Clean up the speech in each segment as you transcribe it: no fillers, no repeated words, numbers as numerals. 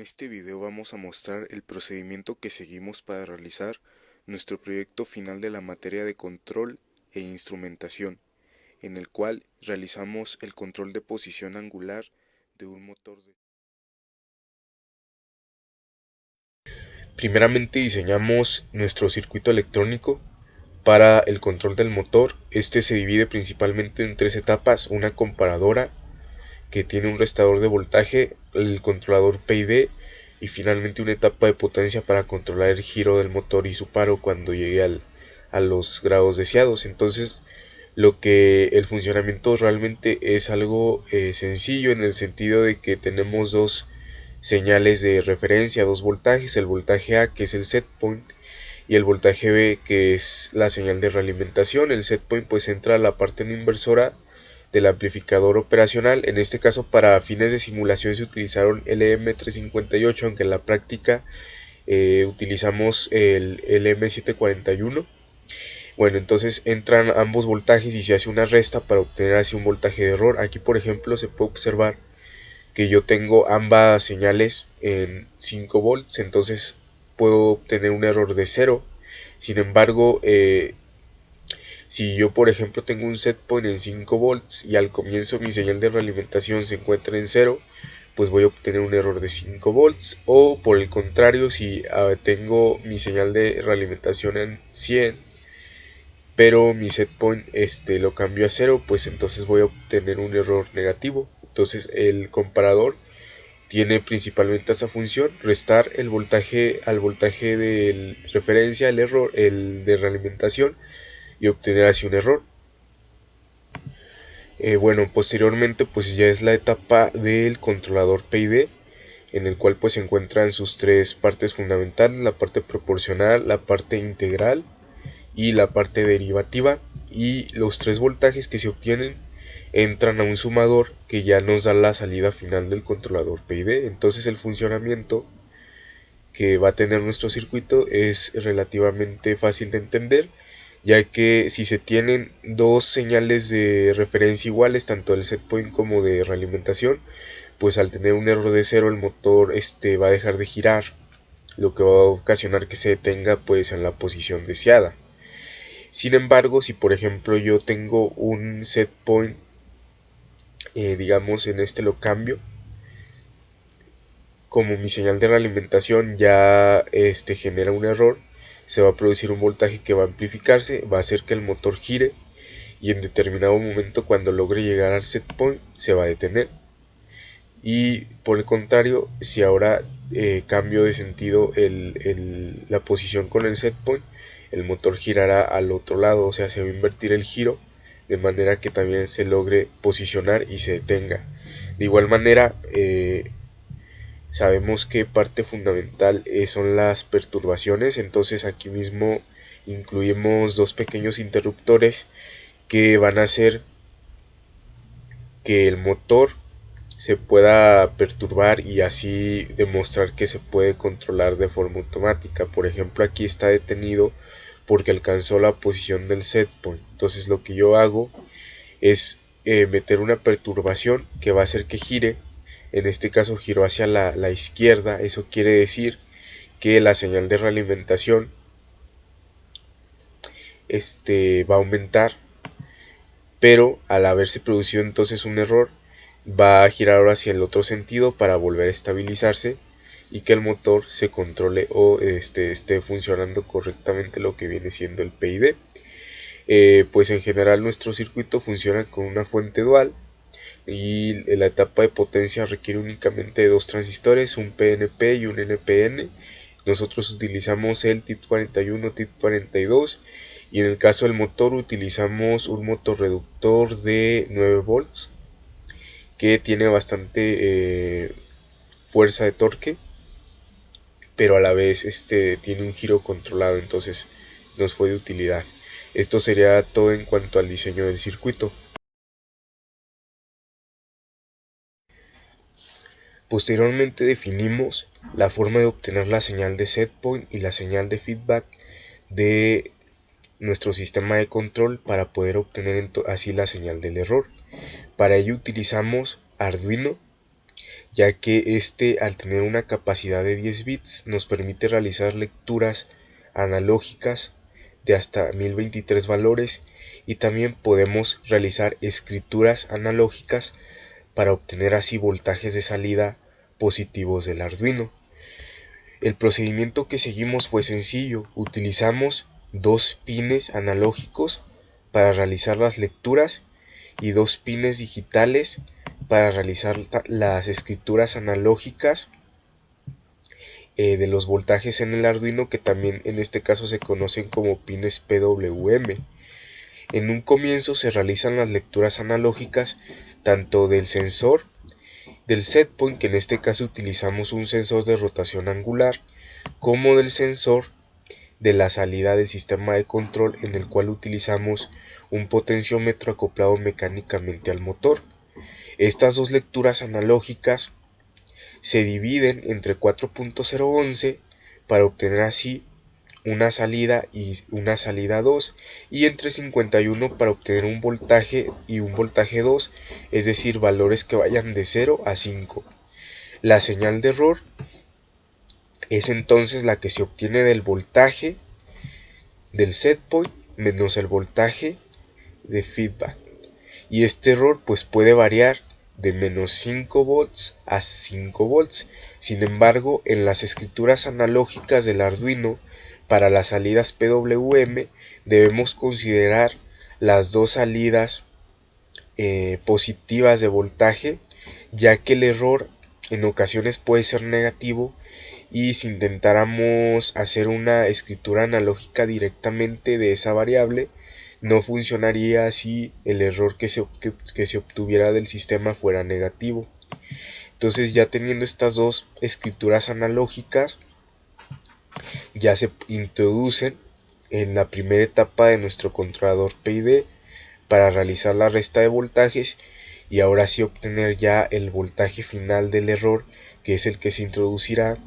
este video vamos a mostrar el procedimiento que seguimos para realizar nuestro proyecto final de la materia de control e instrumentación, en el cual realizamos el control de posición angular de un motor de... Primeramente diseñamos nuestro circuito electrónico para el control del motor. Este se divide principalmente en tres etapas: una comparadora que tiene un restaurador de voltaje, el controlador PID y finalmente una etapa de potencia para controlar el giro del motor y su paro cuando llegue a los grados deseados. Entonces, lo que el funcionamiento realmente es algo sencillo, en el sentido de que tenemos dos señales de referencia, dos voltajes: el voltaje A, que es el set point, y el voltaje B, que es la señal de realimentación. El set point pues entra a la parte no inversora del amplificador operacional. En este caso, para fines de simulación se utilizaron LM358, aunque en la práctica utilizamos el LM741. Bueno, entonces entran ambos voltajes y se hace una resta para obtener así un voltaje de error. Aquí, por ejemplo, se puede observar que yo tengo ambas señales en 5 volts, entonces puedo obtener un error de 0. Sin embargo, si yo por ejemplo tengo un set point en 5 volts y al comienzo mi señal de realimentación se encuentra en 0, pues voy a obtener un error de 5 volts. O por el contrario, si tengo mi señal de realimentación en 100, pero mi set point lo cambio a 0, pues entonces voy a obtener un error negativo. Entonces el comparador tiene principalmente esta función: restar el voltaje al voltaje de referencia, el error, el de realimentación, y obtener así un error. Bueno, posteriormente pues ya es la etapa del controlador PID, en el cual pues se encuentran sus tres partes fundamentales: la parte proporcional, la parte integral y la parte derivativa. Y los tres voltajes que se obtienen entran a un sumador que ya nos da la salida final del controlador PID. Entonces el funcionamiento que va a tener nuestro circuito es relativamente fácil de entender, ya que si se tienen dos señales de referencia iguales, tanto del set point como de realimentación, pues al tener un error de 0 el motor va a dejar de girar, lo que va a ocasionar que se detenga pues en la posición deseada. Sin embargo, si por ejemplo yo tengo un set point, digamos en lo cambio, como mi señal de realimentación ya genera un error, se va a producir un voltaje que va a amplificarse, va a hacer que el motor gire, y en determinado momento, cuando logre llegar al set point, se va a detener. Y por el contrario, si ahora cambio de sentido la posición con el set point, el motor girará al otro lado, o sea, se va a invertir el giro de manera que también se logre posicionar y se detenga. De igual manera, sabemos que parte fundamental son las perturbaciones. Entonces aquí mismo incluimos dos pequeños interruptores que van a hacer que el motor se pueda perturbar y así demostrar que se puede controlar de forma automática. Por ejemplo, aquí está detenido porque alcanzó la posición del set point. Entonces lo que yo hago es meter una perturbación que va a hacer que gire. En este caso giró hacia la izquierda. Eso quiere decir que la señal de realimentación va a aumentar, pero al haberse producido entonces un error, va a girar ahora hacia el otro sentido para volver a estabilizarse y que el motor se controle o esté funcionando correctamente, lo que viene siendo el PID. Pues en general nuestro circuito funciona con una fuente dual, y la etapa de potencia requiere únicamente de dos transistores, un PNP y un NPN. Nosotros utilizamos el TIT41, TIT42, y en el caso del motor utilizamos un motorreductor de 9 volts que tiene bastante fuerza de torque, pero a la vez tiene un giro controlado, entonces nos fue de utilidad. Esto sería todo en cuanto al diseño del circuito. Posteriormente definimos la forma de obtener la señal de setpoint y la señal de feedback de nuestro sistema de control para poder obtener así la señal del error. Para ello utilizamos Arduino, ya que al tener una capacidad de 10 bits nos permite realizar lecturas analógicas de hasta 1023 valores, y también podemos realizar escrituras analógicas para obtener así voltajes de salida positivos del Arduino. El procedimiento que seguimos fue sencillo: utilizamos dos pines analógicos para realizar las lecturas y dos pines digitales para realizar las escrituras analógicas de los voltajes en el Arduino, que también en este caso se conocen como pines PWM. En un comienzo se realizan las lecturas analógicas tanto del sensor del setpoint, que en este caso utilizamos un sensor de rotación angular, como del sensor de la salida del sistema de control, en el cual utilizamos un potenciómetro acoplado mecánicamente al motor. Estas dos lecturas analógicas se dividen entre 4.011 para obtener así una salida y una salida 2, y entre 51 para obtener un voltaje y un voltaje 2, es decir, valores que vayan de 0 a 5. La señal de error es entonces la que se obtiene del voltaje del setpoint menos el voltaje de feedback, y este error pues puede variar de menos 5 volts a 5 volts. Sin embargo, en las escrituras analógicas del Arduino para las salidas PWM debemos considerar las dos salidas positivas de voltaje, ya que el error en ocasiones puede ser negativo, y si intentáramos hacer una escritura analógica directamente de esa variable, no funcionaría si el error que se obtuviera del sistema fuera negativo. Entonces, ya teniendo estas dos escrituras analógicas, ya se introducen en la primera etapa de nuestro controlador PID para realizar la resta de voltajes, y ahora sí obtener ya el voltaje final del error, que es el que se introducirá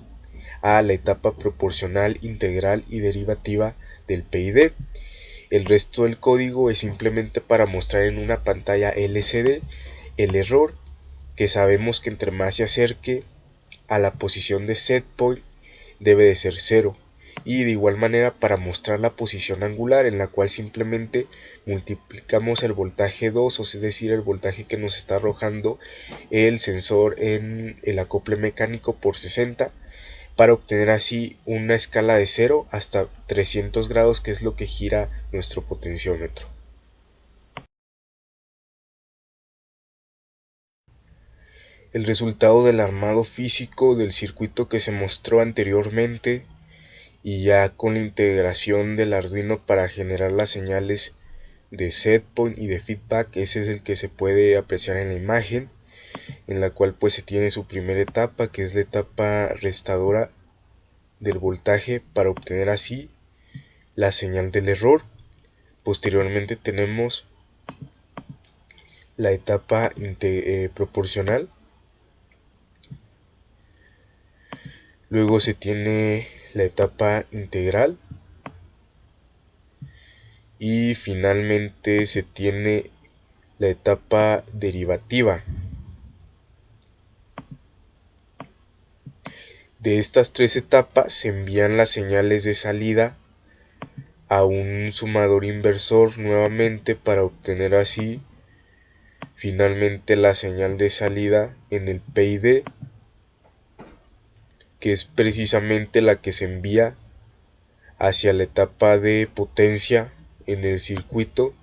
a la etapa proporcional, integral y derivativa del PID. El resto del código es simplemente para mostrar en una pantalla LCD el error, que sabemos que entre más se acerque a la posición de setpoint debe de ser 0, y de igual manera para mostrar la posición angular, en la cual simplemente multiplicamos el voltaje 2, es decir, el voltaje que nos está arrojando el sensor en el acople mecánico, por 60, para obtener así una escala de 0 hasta 300 grados, que es lo que gira nuestro potenciómetro. El resultado del armado físico del circuito que se mostró anteriormente, y ya con la integración del Arduino para generar las señales de setpoint y de feedback, ese es el que se puede apreciar en la imagen, en la cual pues se tiene su primera etapa, que es la etapa restadora del voltaje, para obtener así la señal del error. Posteriormente tenemos la etapa proporcional, luego se tiene la etapa integral, y finalmente se tiene la etapa derivativa. De estas tres etapas se envían las señales de salida a un sumador inversor nuevamente, para obtener así finalmente la señal de salida en el PID, que es precisamente la que se envía hacia la etapa de potencia en el circuito,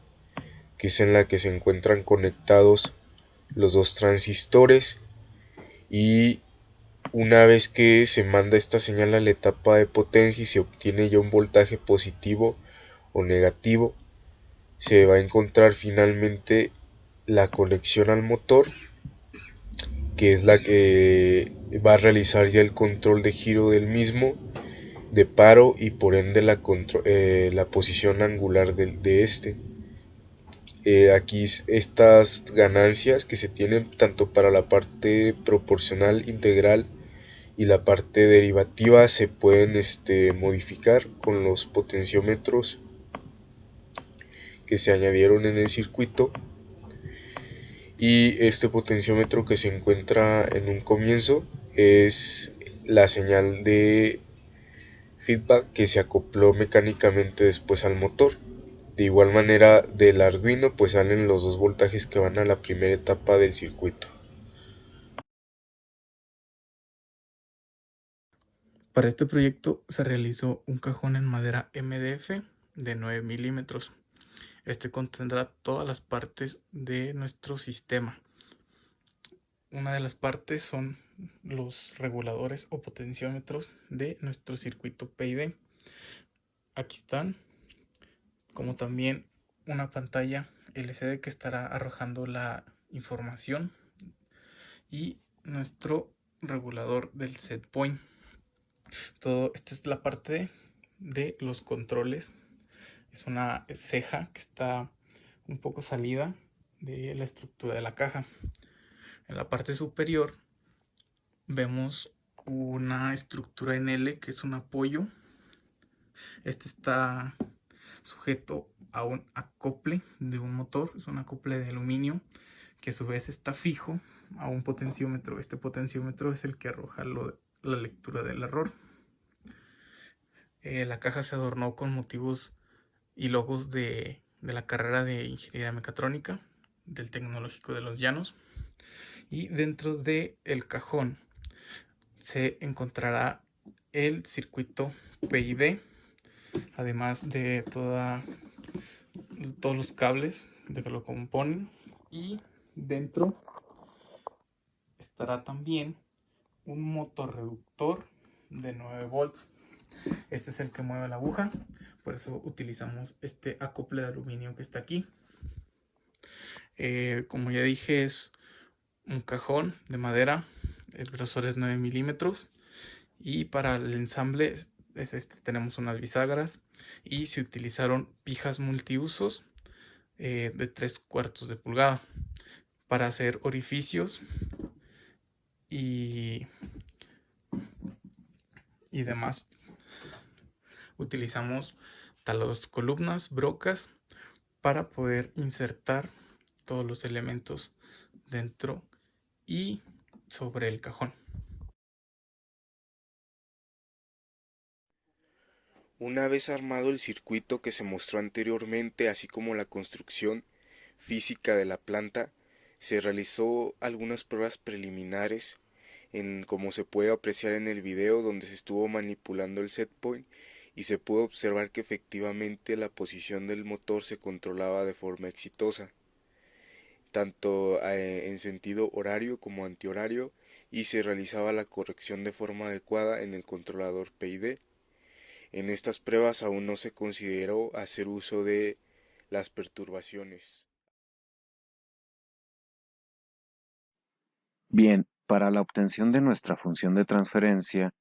que es en la que se encuentran conectados los dos transistores. Y una vez que se manda esta señal a la etapa de potencia y se obtiene ya un voltaje positivo o negativo, se va a encontrar finalmente la conexión al motor, que es la que va a realizar ya el control de giro del mismo, de paro, y por ende la posición angular de este. Aquí estas ganancias que se tienen tanto para la parte proporcional, integral y la parte derivativa se pueden modificar con los potenciómetros que se añadieron en el circuito. y este potenciómetro que se encuentra en un comienzo es la señal de feedback que se acopló mecánicamente después al motor. De igual manera, del Arduino pues salen los dos voltajes que van a la primera etapa del circuito. Para este proyecto se realizó un cajón en madera MDF de 9 milímetros. Este contendrá todas las partes de nuestro sistema. Una de las partes son los reguladores o potenciómetros de nuestro circuito PID. Aquí están, como también una pantalla LCD que estará arrojando la información y nuestro regulador del set point. Todo esta es la parte de los controles. Es una ceja que está un poco salida de la estructura de la caja. En la parte superior vemos una estructura en L que es un apoyo. Este está sujeto a un acople de un motor, es un acople de aluminio que a su vez está fijo a un potenciómetro. Este potenciómetro es el que arroja la lectura del error. La caja se adornó con motivos y logos de la carrera de Ingeniería Mecatrónica del Tecnológico de Los Llanos. Y dentro del cajón se encontrará el circuito PID, además de todos los cables de que lo componen. Y dentro estará también un motorreductor de 9 volts. Este es el que mueve la aguja, por eso utilizamos este acople de aluminio que está aquí. Como ya dije, es un cajón de madera, el grosor es 9 milímetros y para el ensamble tenemos unas bisagras y se utilizaron pijas multiusos de 3/4 de pulgada para hacer orificios y demás. Utilizamos talos, columnas, brocas para poder insertar todos los elementos dentro y sobre el cajón. Una vez armado el circuito que se mostró anteriormente, así como la construcción física de la planta, se realizó algunas pruebas preliminares como se puede apreciar en el video donde se estuvo manipulando el setpoint y se pudo observar que efectivamente la posición del motor se controlaba de forma exitosa, tanto en sentido horario como antihorario, y se realizaba la corrección de forma adecuada en el controlador PID. En estas pruebas aún no se consideró hacer uso de las perturbaciones. Bien, para la obtención de nuestra función de transferencia,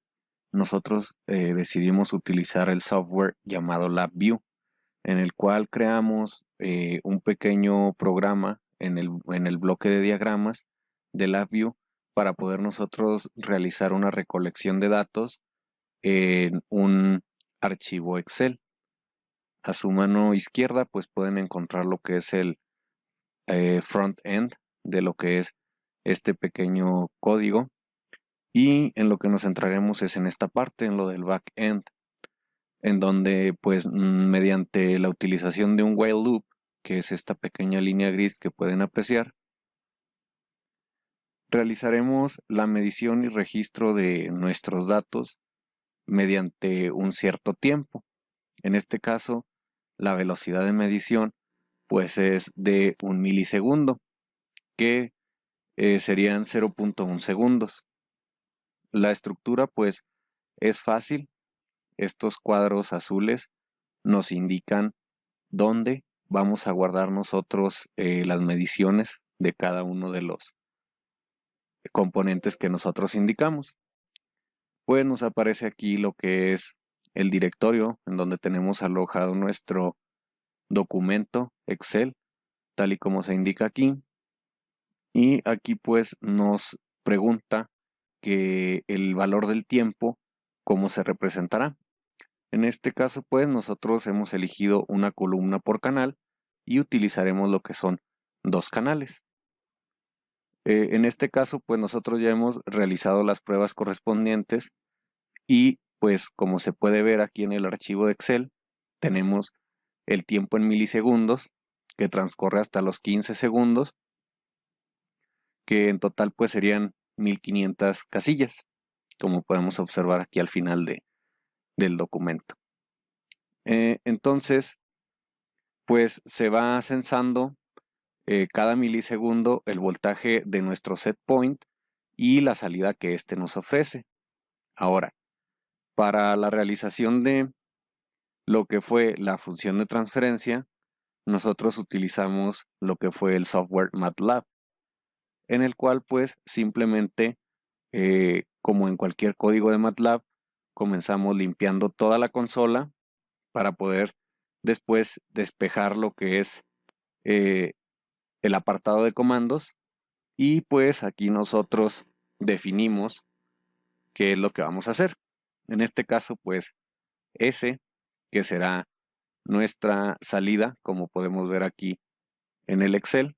nosotros decidimos utilizar el software llamado LabVIEW, en el cual creamos un pequeño programa en el bloque de diagramas de LabVIEW para poder nosotros realizar una recolección de datos en un archivo Excel. A su mano izquierda pues pueden encontrar lo que es el front-end de lo que es este pequeño código, y en lo que nos centraremos es en esta parte, en lo del back-end, en donde pues mediante la utilización de un while loop, que es esta pequeña línea gris que pueden apreciar, realizaremos la medición y registro de nuestros datos mediante un cierto tiempo. En este caso, la velocidad de medición pues es de 1 milisegundo, que serían 0.1 segundos. La estructura pues es fácil. Estos cuadros azules nos indican dónde vamos a guardar nosotros las mediciones de cada uno de los componentes que nosotros indicamos. Pues nos aparece aquí lo que es el directorio en donde tenemos alojado nuestro documento Excel, tal y como se indica aquí. Y aquí pues nos pregunta que el valor del tiempo, ¿cómo se representará? En este caso pues nosotros hemos elegido una columna por canal y utilizaremos lo que son 2 canales. En este caso, pues nosotros ya hemos realizado las pruebas correspondientes y pues como se puede ver aquí en el archivo de Excel, tenemos el tiempo en milisegundos que transcurre hasta los 15 segundos, que en total pues serían 1500 casillas, como podemos observar aquí al final del documento. Entonces, pues se va censando cada milisegundo el voltaje de nuestro set point y la salida que éste nos ofrece. Ahora, para la realización de lo que fue la función de transferencia, nosotros utilizamos lo que fue el software MATLAB, en el cual pues simplemente, como en cualquier código de MATLAB, comenzamos limpiando toda la consola para poder después despejar lo que es el apartado de comandos, y pues aquí nosotros definimos qué es lo que vamos a hacer. En este caso pues S, que será nuestra salida, como podemos ver aquí en el Excel,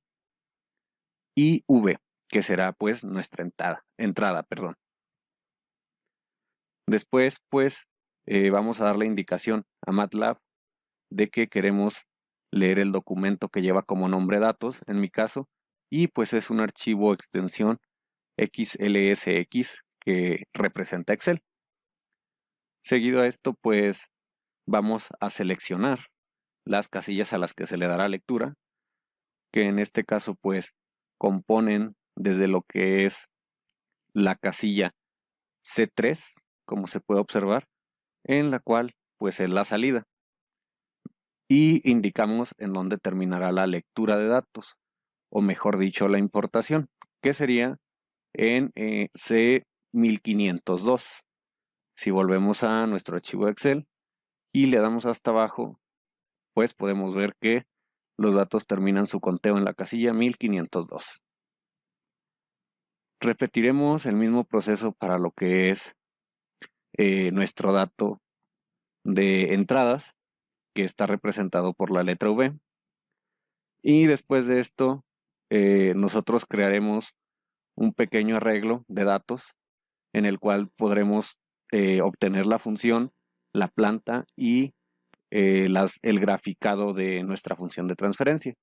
y V, que será pues nuestra entrada, perdón. Después pues vamos a dar la indicación a MATLAB de que queremos leer el documento que lleva como nombre datos, en mi caso, y pues es un archivo extensión XLSX que representa Excel. Seguido a esto pues vamos a seleccionar las casillas a las que se le dará lectura, que en este caso pues componen desde lo que es la casilla C3, como se puede observar, en la cual pues es la salida, y indicamos en dónde terminará la lectura de datos, o mejor dicho la importación, que sería en C1502. Si volvemos a nuestro archivo de Excel y le damos hasta abajo, pues podemos ver que los datos terminan su conteo en la casilla 1502. Repetiremos el mismo proceso para lo que es nuestro dato de entradas, que está representado por la letra V. Y después de esto, nosotros crearemos un pequeño arreglo de datos en el cual podremos obtener la función, la planta y el graficado de nuestra función de transferencia.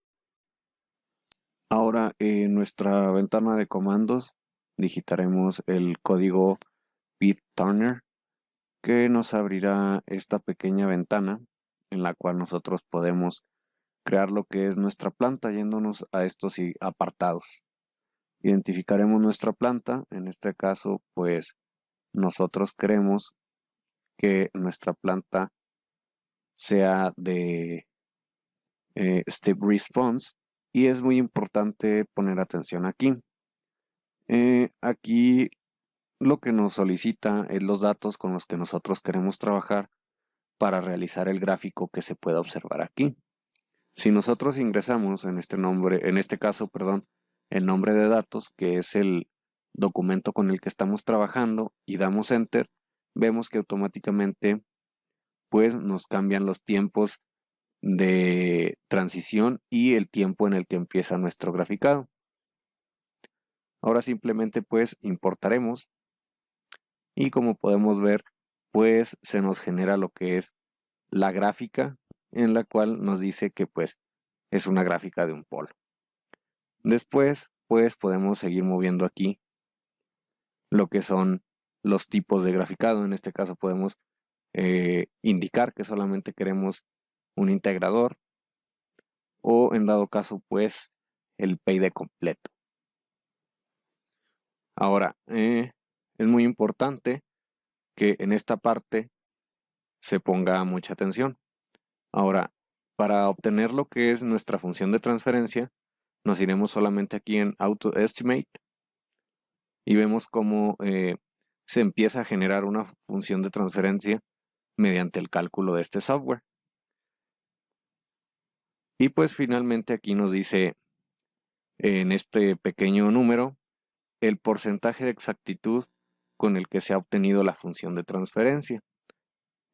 Ahora en nuestra ventana de comandos digitaremos el código PyTurner, que nos abrirá esta pequeña ventana en la cual nosotros podemos crear lo que es nuestra planta yéndonos a estos apartados. Identificaremos nuestra planta, en este caso pues nosotros queremos que nuestra planta sea de Step Response, y es muy importante poner atención aquí. Aquí lo que nos solicita es los datos con los que nosotros queremos trabajar para realizar el gráfico que se pueda observar aquí. Si nosotros ingresamos en este caso, el nombre de datos, que es el documento con el que estamos trabajando, y damos Enter, vemos que automáticamente pues nos cambian los tiempos de transición y el tiempo en el que empieza nuestro graficado. Ahora simplemente pues importaremos, y como podemos ver pues se nos genera lo que es la gráfica, en la cual nos dice que pues es una gráfica de un polo. Después pues podemos seguir moviendo aquí lo que son los tipos de graficado. En este caso podemos indicar que solamente queremos un integrador, o en dado caso pues el PID completo. Ahora es muy importante que en esta parte se ponga mucha atención. Ahora, para obtener lo que es nuestra función de transferencia, nos iremos solamente aquí en Auto Estimate y vemos cómo se empieza a generar una función de transferencia mediante el cálculo de este software. Y pues finalmente aquí nos dice en este pequeño número el porcentaje de exactitud con el que se ha obtenido la función de transferencia.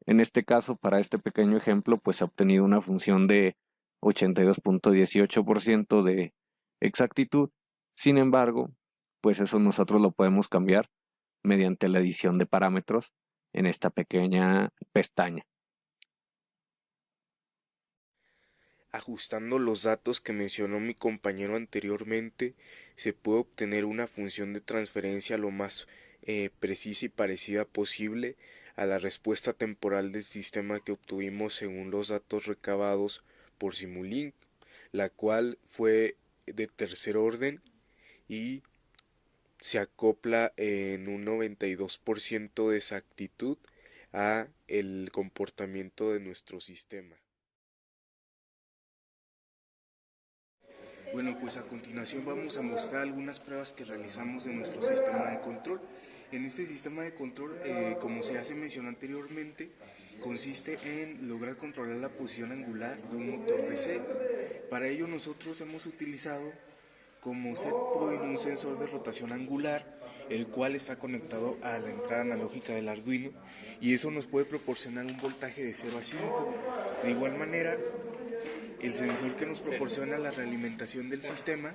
En este caso, para este pequeño ejemplo, pues se ha obtenido una función de 82.18% de exactitud. Sin embargo, pues eso nosotros lo podemos cambiar mediante la edición de parámetros en esta pequeña pestaña. Ajustando los datos que mencionó mi compañero anteriormente, se puede obtener una función de transferencia lo más precisa y parecida posible a la respuesta temporal del sistema que obtuvimos según los datos recabados por Simulink, la cual fue de tercer orden y se acopla en un 92% de exactitud a el comportamiento de nuestro sistema. Bueno, pues a continuación vamos a mostrar algunas pruebas que realizamos de nuestro sistema de control. En este sistema de control, como se hace mención anteriormente, consiste en lograr controlar la posición angular de un motor DC. Para ello nosotros hemos utilizado como set point un sensor de rotación angular, el cual está conectado a la entrada analógica del Arduino, y eso nos puede proporcionar un voltaje de 0 a 5. De igual manera, el sensor que nos proporciona la realimentación del sistema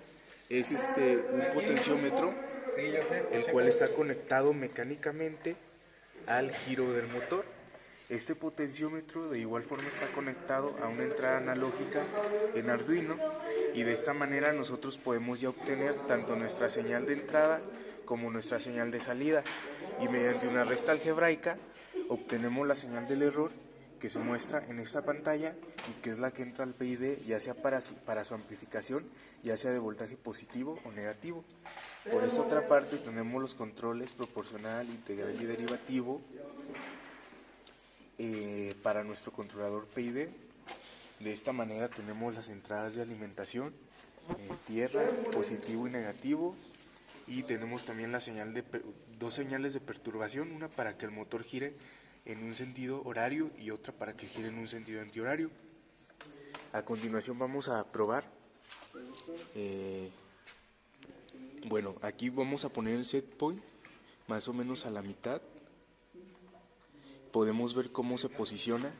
es un potenciómetro, el cual está conectado mecánicamente al giro del motor. Este potenciómetro de igual forma está conectado a una entrada analógica en Arduino, y de esta manera nosotros podemos ya obtener tanto nuestra señal de entrada como nuestra señal de salida, y mediante una resta algebraica obtenemos la señal del error que se muestra en esta pantalla y que es la que entra al PID, ya sea para su amplificación, ya sea de voltaje positivo o negativo. Por esta otra parte tenemos los controles proporcional, integral y derivativo para nuestro controlador PID. De esta manera tenemos las entradas de alimentación, tierra, positivo y negativo, y tenemos también dos señales de perturbación, una para que el motor gire en un sentido horario y otra para que gire en un sentido antihorario. A continuación vamos a probar. Bueno, aquí vamos a poner el set point más o menos a la mitad. Podemos ver cómo se posiciona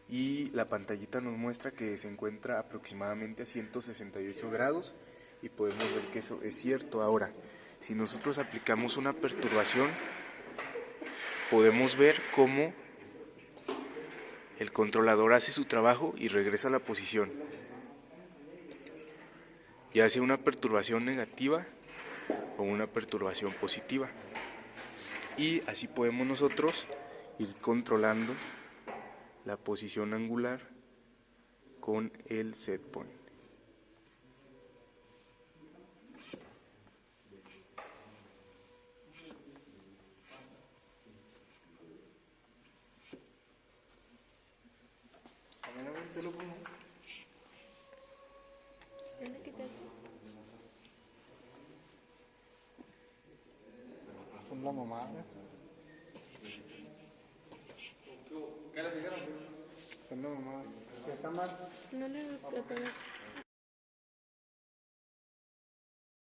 y la pantallita nos muestra que se encuentra aproximadamente a 168 grados y podemos ver que eso es cierto. Ahora, si nosotros aplicamos una perturbación, podemos ver cómo el controlador hace su trabajo y regresa a la posición, ya sea una perturbación negativa o una perturbación positiva, y así podemos nosotros ir controlando la posición angular con el set point. ¿Ya le quitaste? Son la mamada. ¿Qué le dijeron? Son la mamada. ¿Qué está mal? No le apagas.